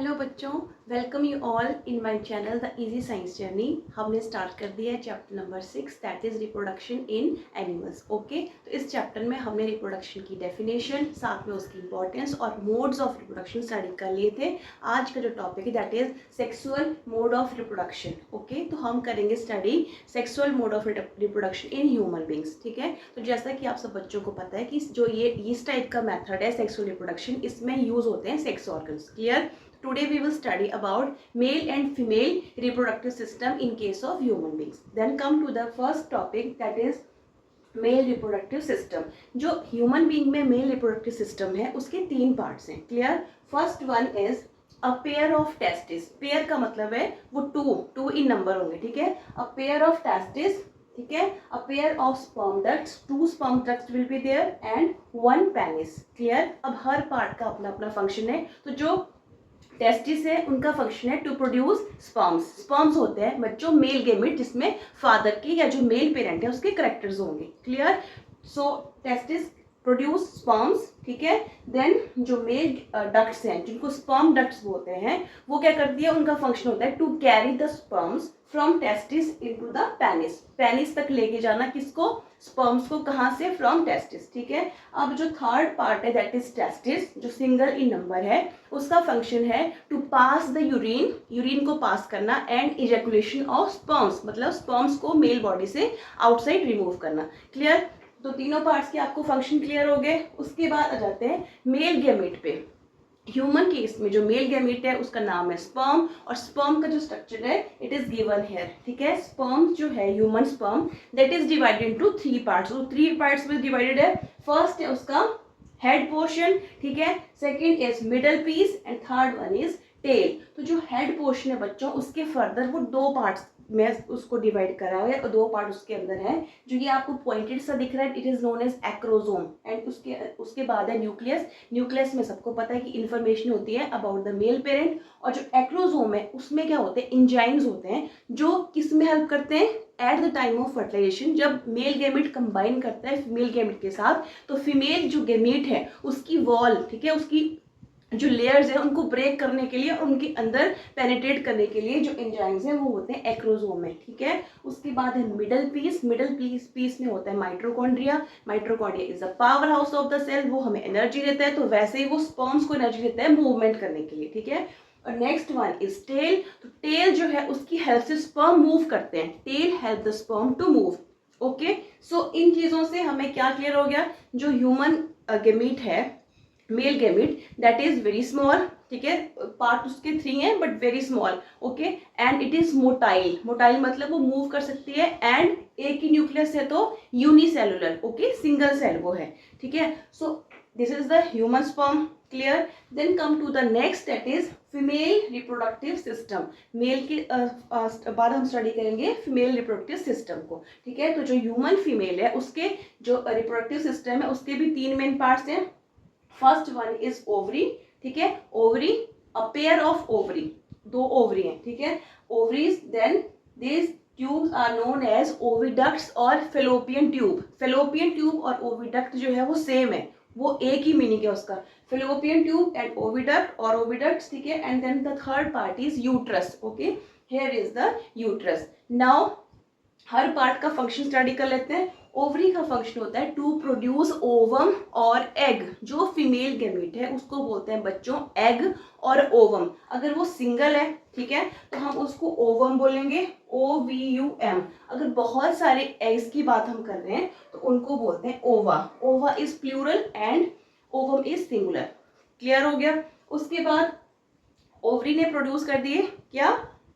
Hello बच्चों, welcome you all in my channel the easy science journey. हमने start कर दिया है chapter number 6 that is reproduction in animals. Okay, तो इस चैप्टर में हमने रिप्रोडक्शन की डेफिनेशन, साथ में उसकी इंपॉर्टेंस और मोड्स ऑफ रिप्रोडक्शन स्टडी कर लिए थे। आज का जो टॉपिक है that is sexual mode of reproduction. Okay, तो हम करेंगे study sexual mode of reproduction in human beings. ठीक है, तो जैसा कि आप सब बच्चों को पता है कि जो ये इस टाइप का मेथड है सेक्सुअल रिप्रोडक्शन, इसमें यूज होते हैं sex organs. Clear? Today we will study about male and female reproductive system in case of human beings. Then come to the first topic that is male reproductive system. जो human being में male reproductive system है उसके तीन parts हैं। Clear? First one is a pair of testis. Pair का मतलब है वो टू इन नंबर होंगे। ठीक है, अ पेयर ऑफ टेस्टिस, ठीक है, a pair of sperm ducts, two sperm ducts will be there and one penis. Clear? अब हर पार्ट का अपना अपना फंक्शन है। तो जो टेस्टिस है उनका फंक्शन है टू प्रोड्यूस स्पर्म्स। स्पर्म्स होते हैं बच्चों मेल गेमिट, जिसमें फादर की या जो मेल पेरेंट है उसके करेक्टर्स होंगे। क्लियर? सो टेस्टिस प्रोड्यूस स्पर्म्स, ठीक है। देन जो मेल डक्ट्स हैं जिनको स्पर्म डक्ट्स बोलते हैं, वो क्या करती है, उनका फंक्शन होता है to carry the sperms from testis into the penis. Penis तक लेके जाना किसको? स्पर्म्स को। कहाँ से? From testis. ठीक है, अब जो थर्ड पार्ट है दैट इज टेस्टिस, जो सिंगल इन नंबर है, उसका फंक्शन है to pass the urine, urine को पास करना, एंड इजैकुलेशन ऑफ स्पर्म्स, मतलब स्पर्म्स को मेल बॉडी से आउटसाइड रिमूव करना। क्लियर? तो तीनों पार्ट्स के आपको फंक्शन क्लियर हो गए। उसके बाद आ जाते हैं मेल गैमेट पे। ह्यूमन केस में जो मेल गैमेट है उसका नाम है स्पर्म, और स्पर्म का जो स्ट्रक्चर है इट इज गिवन हियर। ठीक है, स्पर्म जो है human sperm that is divided into three parts. तो थ्री पार्ट्स में डिवाइडेड है। फर्स्ट है उसका हेड पोर्शन, ठीक है, second is middle piece and third one is tail. तो जो हेड पोर्शन है बच्चों उसके फर्दर वो दो पार्ट्स में उसको डिवाइड करा हुआ है, और दो पार्ट उसके अंदर है। जो ये आपको पॉइंटेड सा दिख रहा है it is known as acrosome, and उसके बाद है न्यूक्लियस। न्यूक्लियस में सबको पता है कि इंफॉर्मेशन होती है अबाउट द मेल पेरेंट, और जो एक्रोसोम है उसमें क्या होते हैं, एंजाइम्स होते हैं जो किस में हेल्प करते हैं, at the time of fertilization. जब मेल गैमेट कंबाइन करता है फीमेल गैमेट के साथ, तो फीमेल जो गैमेट है उसकी वॉल, ठीक है, उसकी जो लेयर्स हैं उनको ब्रेक करने के लिए और उनके अंदर पेनिट्रेट करने के लिए जो एंजाइम्स हैं वो होते हैं एक्रोसोम में। ठीक है, उसके बाद है मिडल पीस। मिडल पीस में होता है mitochondria. Mitochondria is the power house of the cell, वो हमें एनर्जी देता है, तो वैसे ही वो स्पर्म्स को एनर्जी देता है मूवमेंट करने के लिए। ठीक है, और नेक्स्ट वन इज टेल। तो टेल जो है उसकी हेल्प से स्पर्म मूव करते हैं। Tail help the sperm to move. Okay, so इन चीजों से हमें क्या क्लियर हो गया, जो ह्यूमन गैमीट है, male gamete that is very small. ठीक है, पार्ट उसके थ्री हैं but very small. Okay, and it is motile. Motile मतलब वो मूव कर सकती है, एंड एक ही न्यूक्लियस है तो यूनिसेलुलर। ओके, सिंगल सेल वो है। ठीक है, so this is the human sperm. Clear? Then come to the next that is female reproductive system. Male के बाद हम स्टडी करेंगे फीमेल रिप्रोडक्टिव सिस्टम को। ठीक है, तो जो ह्यूमन फीमेल है उसके जो रिप्रोडक्टिव सिस्टम है उसके भी तीन मेन पार्ट्स हैं। First one is ovary. ठीक है, ovary, a pair of ovary, दो ओवरी हैं। ठीक है, ovaries. Then this tubes are known as oviducts और फेलोपियन ट्यूब। फेलोपियन ट्यूब और ओविडक्ट जो है वो सेम है, वो एक ही मीनिंग है उसका, फेलोपियन ट्यूब एंड ओविडक्ट और ओविडक्ट्स। ठीक है, and then the third part is uterus. Okay, here is the uterus. Now हर पार्ट का फंक्शन स्टडी कर लेते हैं। ओवरी का फंक्शन होता है टू प्रोड्यूस ओवम और एग। जो फीमेल गैमेट है उसको बोलते हैं बच्चों एग और ओवम। अगर वो सिंगल है, ठीक है, तो हम उसको ओवम बोलेंगे, OVUM। अगर बहुत सारे एग्स की बात हम कर रहे हैं तो उनको बोलते हैं ova. Ova is plural and ovum is singular. Clear हो गया? उसके बाद ओवरी ने प्रोड्यूस कर दिए क्या,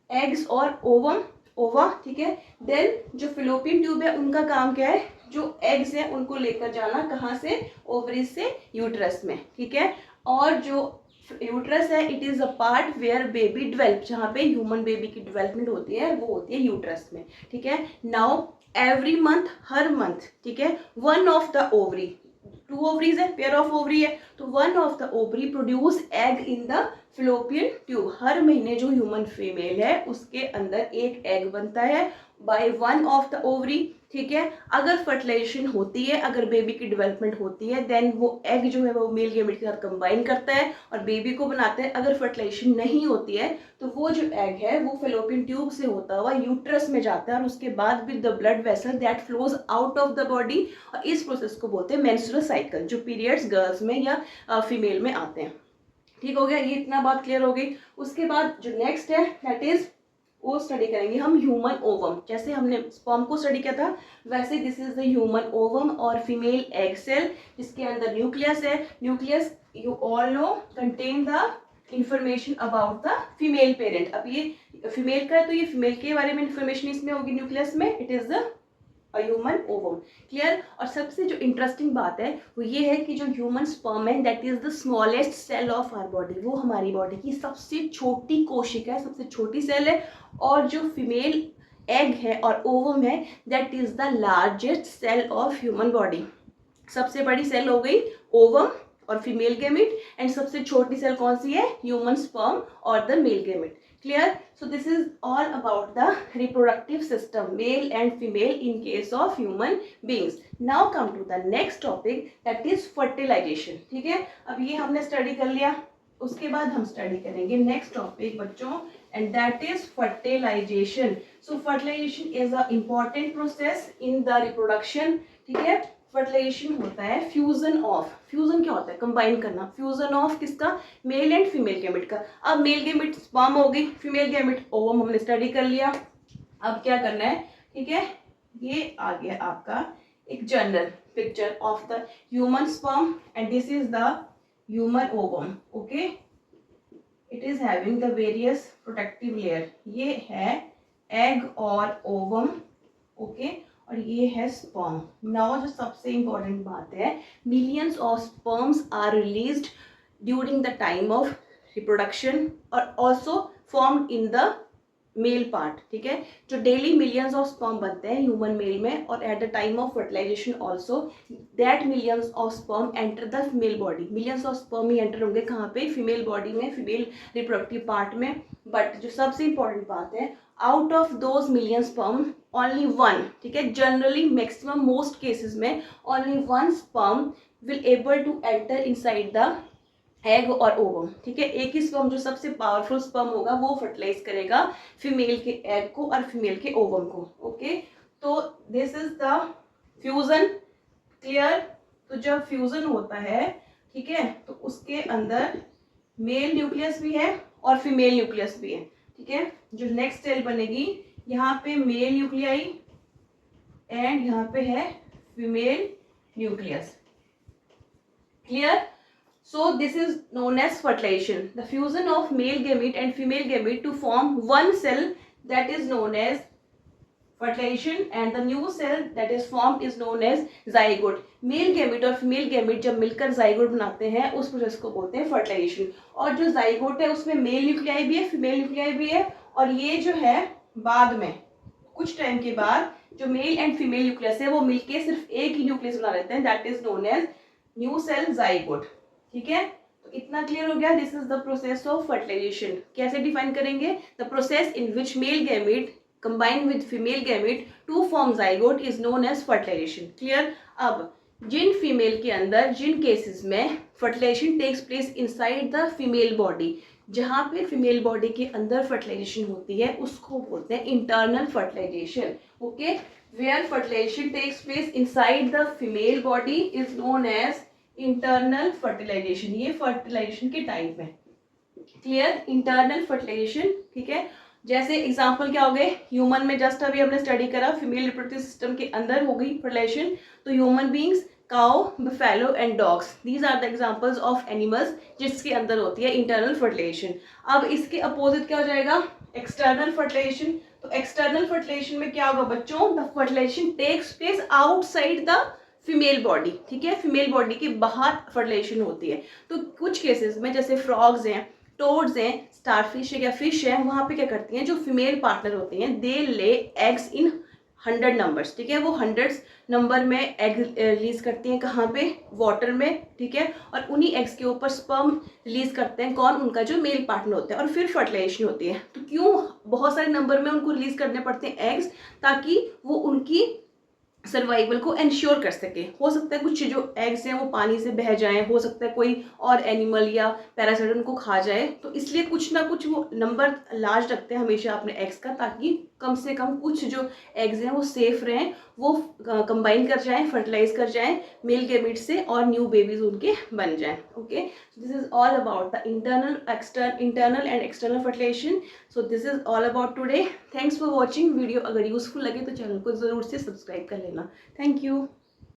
एग्स और ओवम, ओवा। ठीक है, देन जो फिलोपियन ट्यूब है उनका काम क्या है, जो एग्स हैं उनको लेकर जाना कहाँ से, ओवरीज से यूट्रस में। ठीक है, और जो यूट्रस है it is a part where baby develop, जहाँ पे ह्यूमन बेबी की डेवलपमेंट होती है वो होती है यूट्रस में। ठीक है, नाउ एवरी मंथ, हर मंथ, ठीक है, one of the ovary, two ovaries है, पेयर ऑफ ओवरी है, तो one of the ovary produce egg in the fallopian tube. हर महीने जो ह्यूमन फीमेल है उसके अंदर एक एग बनता है by one of the ovary. ठीक है। अगर फर्टिलाइजेशन होती है, अगर बेबी की डेवलपमेंट होती है, देन वो एग जो है वो मेल गैमेट के साथ कंबाइन करता है और बेबी को बनाता है। अगर फर्टिलाइजेशन नहीं होती है तो वो जो एग है वो फेलोपियन ट्यूब से होता हुआ यूट्रस में जाता है और उसके बाद with the blood vessel that flows out of the body, और इस प्रोसेस को बोलते हैं मेंस्ट्रुअल साइकिल, जो पीरियड्स गर्ल्स में या फीमेल में आते हैं। ठीक हो गया, ये इतना बात क्लियर हो गई। उसके बाद जो नेक्स्ट है दैट इज वो स्टडी करेंगे हम ह्यूमन ओवम। जैसे हमने स्पर्म को स्टडी किया था वैसे this is the human ovum और फीमेल एग सेल, जिसके अंदर न्यूक्लियस है। Nucleus you all know contain the information about the female parent. अब ये फीमेल का है तो ये फीमेल के बारे में इंफॉर्मेशन इसमें होगी न्यूक्लियस में, it is the human ovum. Clear. और सबसे जो इंटरेस्टिंग बात है वो ये है कि जो ह्यूमन स्पर्म है that is the smallest cell of our body, वो हमारी बॉडी की सबसे छोटी कोशिका है, सबसे छोटी सेल है। और जो फीमेल एग है और ओवम है that is the largest cell of human body. सबसे बड़ी सेल हो गई ओवम और फीमेल गैमेट, एंड सबसे छोटी सेल कौन सी है, ह्यूमन स्पर्म और the male gamete. Clear? So this is all about the reproductive system, male and female in case of human beings. Now come to the next topic that is fertilization. ठीक है, अब ये हमने study कर लिया, उसके बाद हम स्टडी करेंगे नेक्स्ट टॉपिक बच्चों, and that is fertilization. So fertilization is a important process in the reproduction. ठीक है, फर्टिलाइजेशन होता है फ्यूजन ऑफ, फ्यूजन क्या होता है, कंबाइन करना, फ्यूजन ऑफ किसका, मेल एंड फीमेल गैमेट का। अब मेल गैमेट स्पर्म हो गई, फीमेल गैमेट ओवम हमने स्टडी कर लिया। अब क्या करना है, ठीक है, ये आ गया आपका एक general picture of the human sperm and this is the human ovum. Okay, it is having the various protective layer. ये है एग और ओवम, ओके, और ये है स्पर्म। नाउ जो सबसे इंपॉर्टेंट बात है, millions of sperms are released during the time of reproduction और also formed in the male part. ठीक है, जो डेली मिलियंस ऑफ स्पर्म बनते हैं ह्यूमन मेल में, और at the time of fertilization also that millions of sperm enter the female body. Millions of sperm ही enter होंगे कहाँ पे, फीमेल बॉडी में, फीमेल रिप्रोडक्टिव पार्ट में। बट जो सबसे इंपॉर्टेंट बात है, out of those million sperm only one, ठीक है, जनरली मैक्सिमम मोस्ट केसेस में only one sperm will able to enter inside the egg और ओवम। ठीक है, एक ही स्पर्म जो सबसे पावरफुल स्पर्म होगा वो फर्टिलाइज करेगा फीमेल के एग को और फीमेल के ओवम को। ओके, तो this is the fusion. Clear. तो जब फ्यूजन होता है, ठीक है, तो उसके अंदर मेल न्यूक्लियस भी है और फीमेल न्यूक्लियस भी है। ठीक है, जो नेक्स्ट सेल बनेगी यहाँ पे मेल न्यूक्लियाई एंड यहाँ पे है female nucleus. Clear. So this is known as fertilization, the fusion of male gamete and female gamete to form one cell, that is known as fertilization, and the new cell that is formed is known as zygote. Male gamete और female gamete जब मिलकर zygote बनाते हैं उस process को बोलते हैं fertilization। और जो zygote है उसमें मेल न्यूक्लियाई भी है, फीमेल न्यूक्लियाई भी है, और ये जो है बाद में कुछ टाइम के बाद जो मेल एंड फीमेल न्यूक्लियस है वो मिलके सिर्फ एक ही न्यूक्लियस बना लेते हैं, that is known as new cell zygote। ठीक है, तो इतना क्लियर हो गया। This is the process of fertilization. कैसे डिफाइन करेंगे, the process in which male gamete combine with female gamete to form zygote is known as fertilization. Clear. अब जिन फीमेल के अंदर, जिन केसेस में fertilization takes place inside the female body, जहाँ पे फीमेल बॉडी के अंदर फर्टिलाइजेशन होती है उसको बोलते हैं internal fertilization. Okay, where fertilization takes place inside the female body is known as internal fertilization. ये फर्टिलाइजेशन के टाइप है। Clear, internal fertilization. ठीक है, जैसे एग्जांपल क्या हो गए, ह्यूमन में जस्ट अभी हमने स्टडी करा फीमेल रिप्रोडक्टिव सिस्टम के अंदर हो गई फर्टिलाइजेशन, तो human beings, cow, buffalo and dogs, these are the examples of animals जिसके अंदर होती है इंटरनल फर्टिलाइजेशन। अब इसके अपोजिट क्या हो जाएगा, एक्सटर्नल फर्टिलाइजेशन। तो एक्सटर्नल फर्टिलाइजेशन में क्या होगा बच्चों, the fertilization takes place outside the female body. ठीक है, फीमेल बॉडी के बाहर फर्टिलाइजेशन होती है। तो कुछ केसेस में जैसे फ्रॉग्स हैं, टोड्स हैं, स्टारफिश है या फिश है, वहाँ पे क्या करती हैं, जो फीमेल पार्टनर होती हैं दे ले एग्स इन 100 नंबर्स। ठीक है, वो 100 नंबर में एग रिलीज करती हैं, कहाँ पे, वाटर में। ठीक है, और उन्हीं एग्स के ऊपर स्पर्म रिलीज करते हैं कौन, उनका जो मेल पार्टनर होता है, और फिर फर्टिलाइजेशन होती है। तो क्यों बहुत सारे नंबर में उनको रिलीज करने पड़ते हैं एग्स, ताकि वो उनकी सर्वाइवल को इंश्योर कर सके। हो सकता है कुछ जो एग्स हैं वो पानी से बह जाएं, हो सकता है कोई और एनिमल या पैरासाइट उनको खा जाए, तो इसलिए कुछ ना कुछ वो नंबर लार्ज रखते हैं हमेशा अपने एग्स का, ताकि कम से कम कुछ जो एग्स हैं वो सेफ रहें, वो कंबाइन कर जाएं, फर्टिलाइज कर जाएं मेल गैमेट से और न्यू बेबीज उनके बन जाएं। Okay, this is all about the internal and external fertilization. So this is all about today. Thanks for watching video. अगर यूजफुल लगे तो चैनल को ज़रूर से सब्सक्राइब कर लेना। Thank you.